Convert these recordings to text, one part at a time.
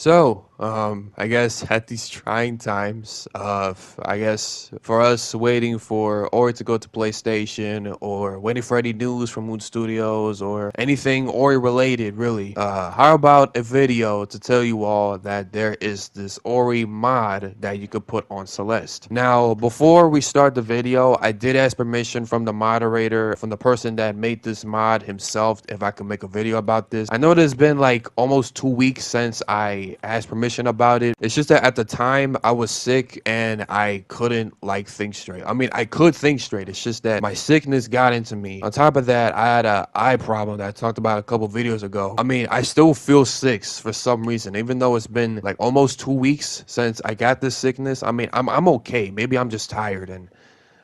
I guess at these trying times of, I guess, for us waiting for Ori to go to PlayStation or waiting for any news from Moon Studios or anything Ori related, really, how about a video to tell you all that there is this Ori mod that you could put on Celeste? Now, before we start the video, I did ask permission from the moderator, from the person that made this mod himself, if I could make a video about this. I know there's been like almost 2 weeks since I asked permission about it. It's just that at the time I was sick and I couldn't like think straight. I mean, I could think straight. It's just that my sickness got into me. On top of that, I had a eye problem that I talked about a couple videos ago. I mean, I still feel sick for some reason, even though it's been like almost 2 weeks since I got this sickness. I mean, I'm okay. Maybe I'm just tired and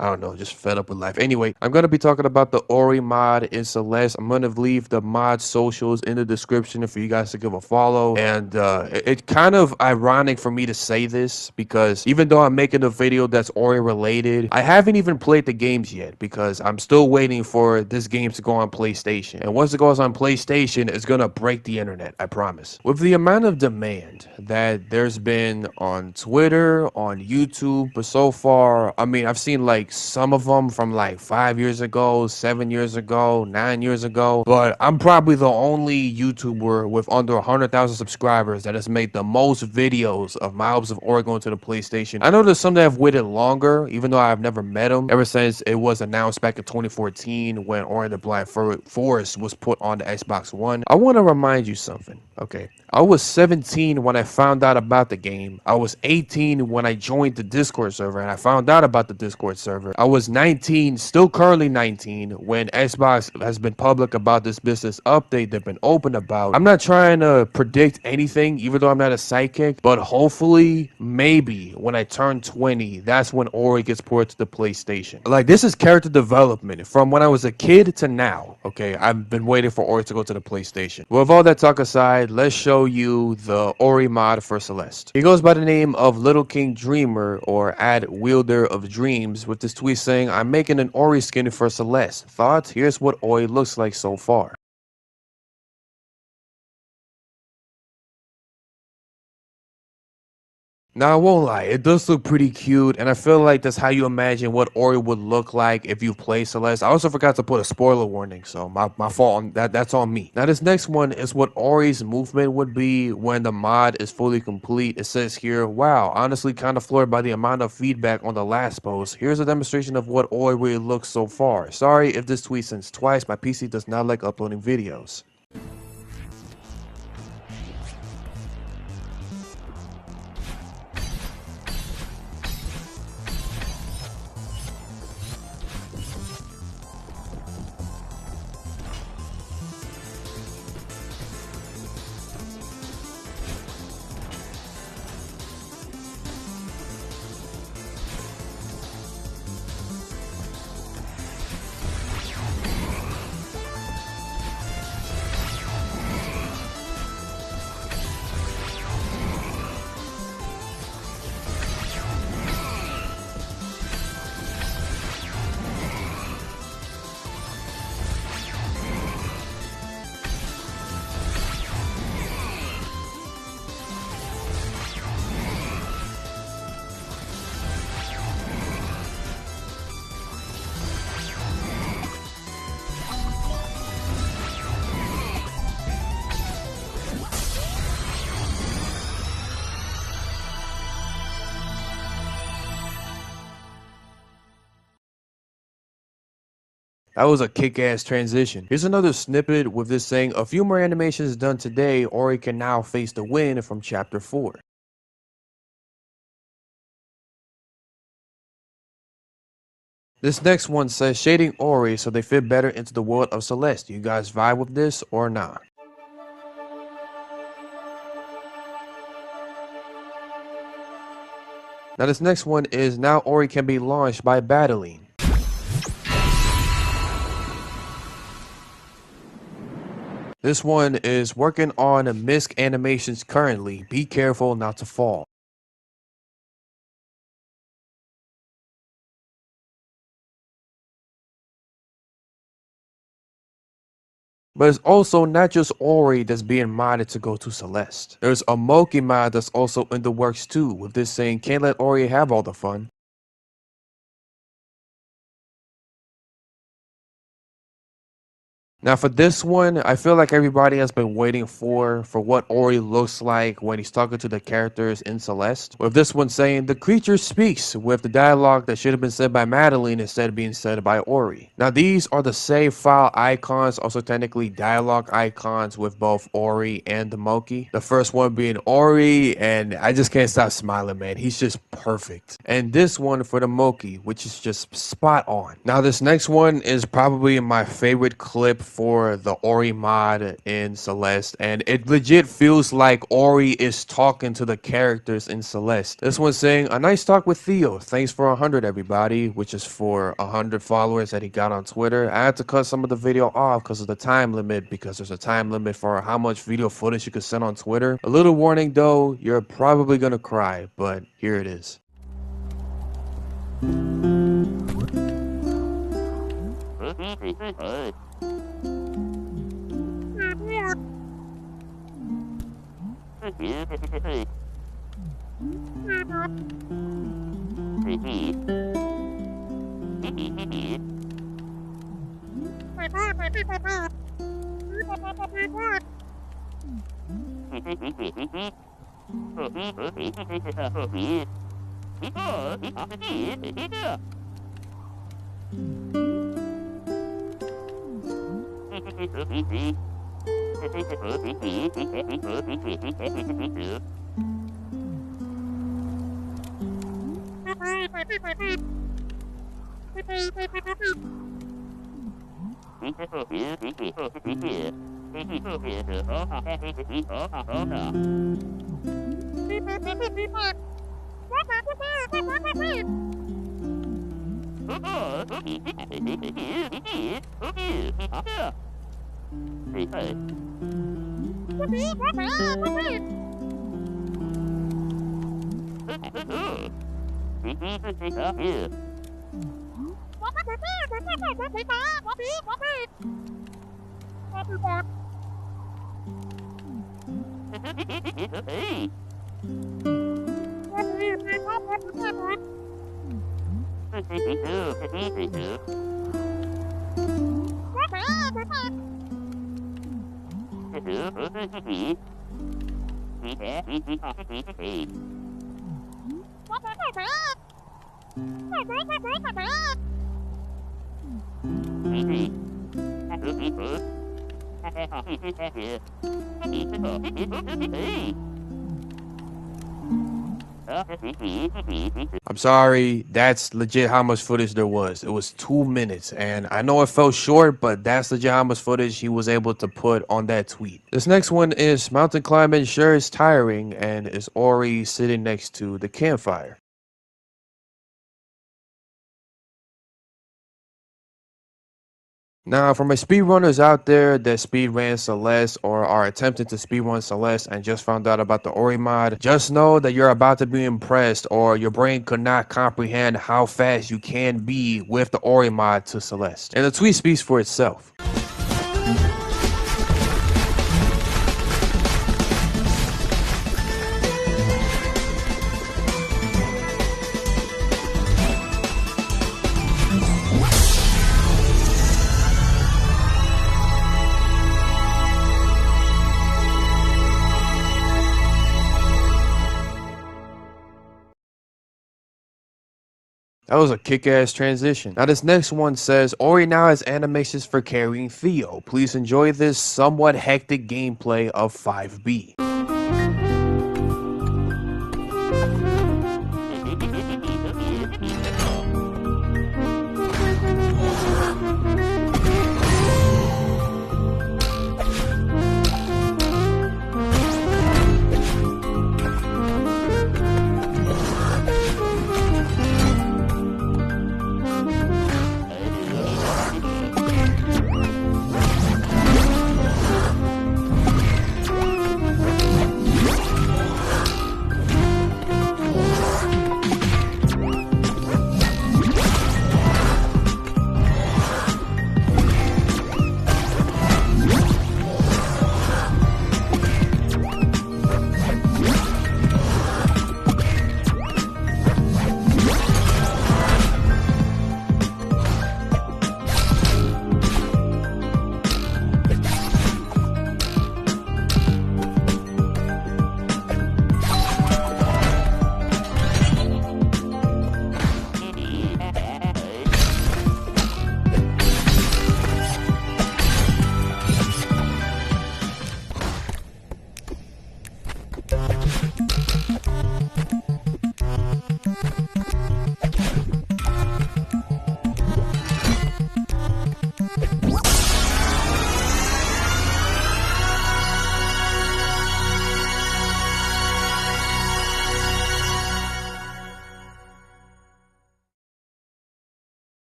I don't know, just fed up with life. Anyway, I'm going to be talking about the Ori mod in Celeste. I'm going to leave the mod socials in the description for you guys to give a follow. And it's kind of ironic for me to say this because even though I'm making a video that's Ori related, I haven't even played the games yet because I'm still waiting for this game to go on PlayStation. And once it goes on PlayStation, it's going to break the internet, I promise. With the amount of demand that there's been on Twitter, on YouTube, but so far, I mean, I've seen like some of them from like 5 years ago, 7 years ago, 9 years ago. But I'm probably the only YouTuber with under 100,000 subscribers that has made the most videos of Miles of Oregon to the PlayStation. I know there's some that have waited longer, even though I've never met them, ever since it was announced back in 2014 when Ori and the Blind Forest was put on the Xbox One. I want to remind you something, okay? I was 17 when I found out about the game. I was 18 when I joined the Discord server and I found out about the Discord server. I was 19, still currently 19, when Xbox has been public about this business update they've been open about. I'm not trying to predict anything, even though I'm not a psychic, but hopefully, maybe when I turn 20, that's when Ori gets ported to the PlayStation. Like, this is character development from when I was a kid to now, okay? I've been waiting for Ori to go to the PlayStation. Well, with all that talk aside, let's show you the Ori mod for Celeste. He goes by the name of Little King Dreamer or Wielder of Dreams with this tweet saying, I'm making an Ori skin for Celeste. Thoughts? Here's what Ori looks like so far. Now, I won't lie, it does look pretty cute, and I feel like that's how you imagine what Ori would look like if you play Celeste. I also forgot to put a spoiler warning, so my fault on that. That's on me. Now, this next one is what Ori's movement would be when the mod is fully complete. It says here, wow, honestly kind of floored by the amount of feedback on the last post. Here's a demonstration of what Ori really looks so far. Sorry if this tweet sends twice, my PC does not like uploading videos. That was a kick-ass transition. Here's another snippet with this saying, a few more animations done today, Ori can now face the win from chapter 4. This next one says shading Ori so they fit better into the world of Celeste. You guys vibe with this or not? Now this next one is now Ori can be launched by battling. This one is working on misc animations currently. Be careful not to fall. But it's also not just Ori that's being modded to go to Celeste. There's a Moki mod that's also in the works too, with this saying can't let Ori have all the fun. Now for this one, I feel like everybody has been waiting for what Ori looks like when he's talking to the characters in Celeste. With this one saying, the creature speaks, with the dialogue that should have been said by Madeline instead of being said by Ori. Now these are the save file icons, also technically dialogue icons with both Ori and the Moki. The first one being Ori, and I just can't stop smiling, man. He's just perfect. And this one for the Moki, which is just spot on. Now this next one is probably my favorite clip for the Ori mod in Celeste, and it legit feels like Ori is talking to the characters in Celeste. This one's saying, a nice talk with Theo. Thanks for 100 everybody, which is for 100 followers that he got on Twitter. I had to cut some of the video off because of the time limit, because there's a time limit for how much video footage you can send on Twitter. A little warning though, you're probably gonna cry, but here it is. I'm sorry, that's legit how much footage there was. It was 2 minutes, and I know it fell short, but that's legit how much footage he was able to put on that tweet. This next one is mountain climbing sure is tiring, and is Ori sitting next to the campfire. Now, for my speedrunners out there that speedran Celeste or are attempting to speedrun Celeste and just found out about the Ori mod, just know that you're about to be impressed, or your brain could not comprehend how fast you can be with the Ori mod to Celeste. And the tweet speaks for itself. That was a kick-ass transition. Now this next one says, Ori now has animations for carrying Theo. Please enjoy this somewhat hectic gameplay of 5B.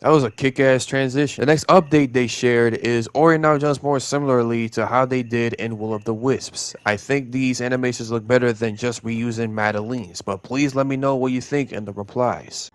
That was a kick-ass transition. The next update they shared is Ori now jumps more similarly to how they did in Will of the Wisps. I think these animations look better than just reusing Madeline's, but please let me know what you think in the replies.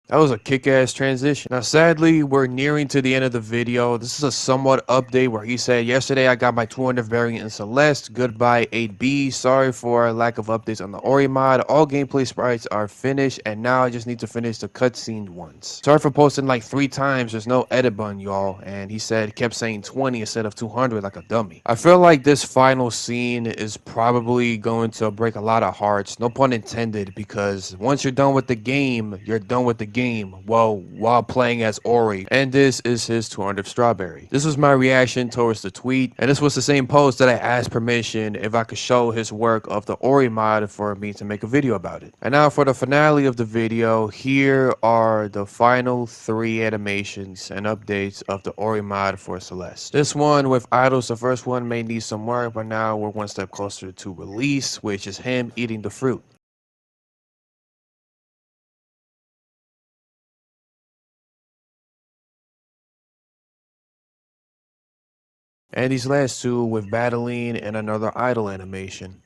That was a kick-ass transition. Now, sadly, we're nearing to the end of the video. This is a somewhat update where he said, yesterday I got my 200 variant in Celeste. Goodbye 8B. Sorry for lack of updates on the Ori mod. All gameplay sprites are finished, and now I just need to finish the cutscene ones. Sorry for posting like 3 times. There's no edit button, y'all. And he said, kept saying 20 instead of 200 like a dummy. I feel like this final scene is probably going to break a lot of hearts. No pun intended, because once you're done with the game, you're done with the game while playing as Ori, and this is his 200th strawberry. This was my reaction towards the tweet, and this was the same post that I asked permission if I could show his work of the Ori mod for me to make a video about it. And now for the finale of the video, here are the final 3 animations and updates of the Ori mod for Celeste. This one with idols, the first one may need some work, but now we're one step closer to release, which is him eating the fruit. And these last 2 with battling and another idol animation.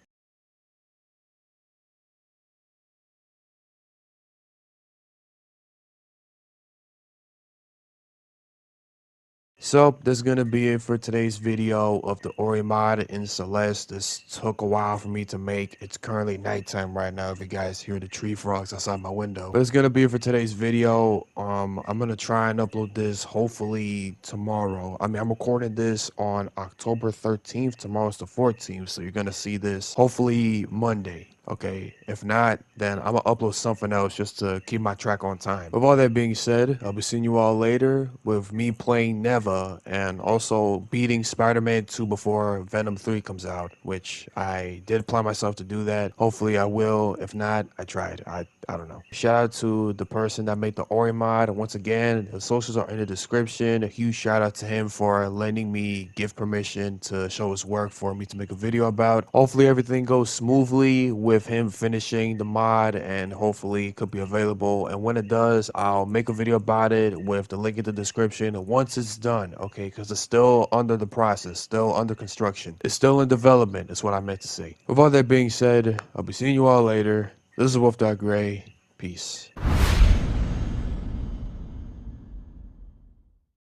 So that's gonna be it for today's video of the Ori mod in Celeste. This took a while for me to make. It's currently nighttime right now if you guys hear the tree frogs outside my window. But it's gonna be it for today's video. I'm gonna try and upload this hopefully tomorrow. I mean, I'm recording this on October 13th. Tomorrow's the 14th, so you're gonna see this hopefully Monday. Okay, if not, then I'm gonna upload something else just to keep my track on time. With all that being said, I'll be seeing you all later with me playing Neva and also beating Spider-Man 2 before Venom 3 comes out, which I did plan myself to do that. Hopefully I will. If not, I tried. I don't know. Shout out to the person that made the Ori mod. And once again, the socials are in the description. A huge shout out to him for letting me give permission to show his work for me to make a video about. Hopefully everything goes smoothly with him finishing the mod, and hopefully it could be available. And when it does, I'll make a video about it with the link in the description once it's done, okay? Because it's still under the process, still under construction. It's still in development, is what I meant to say. With all that being said, I'll be seeing you all later. This is Wolf.Gray. Peace.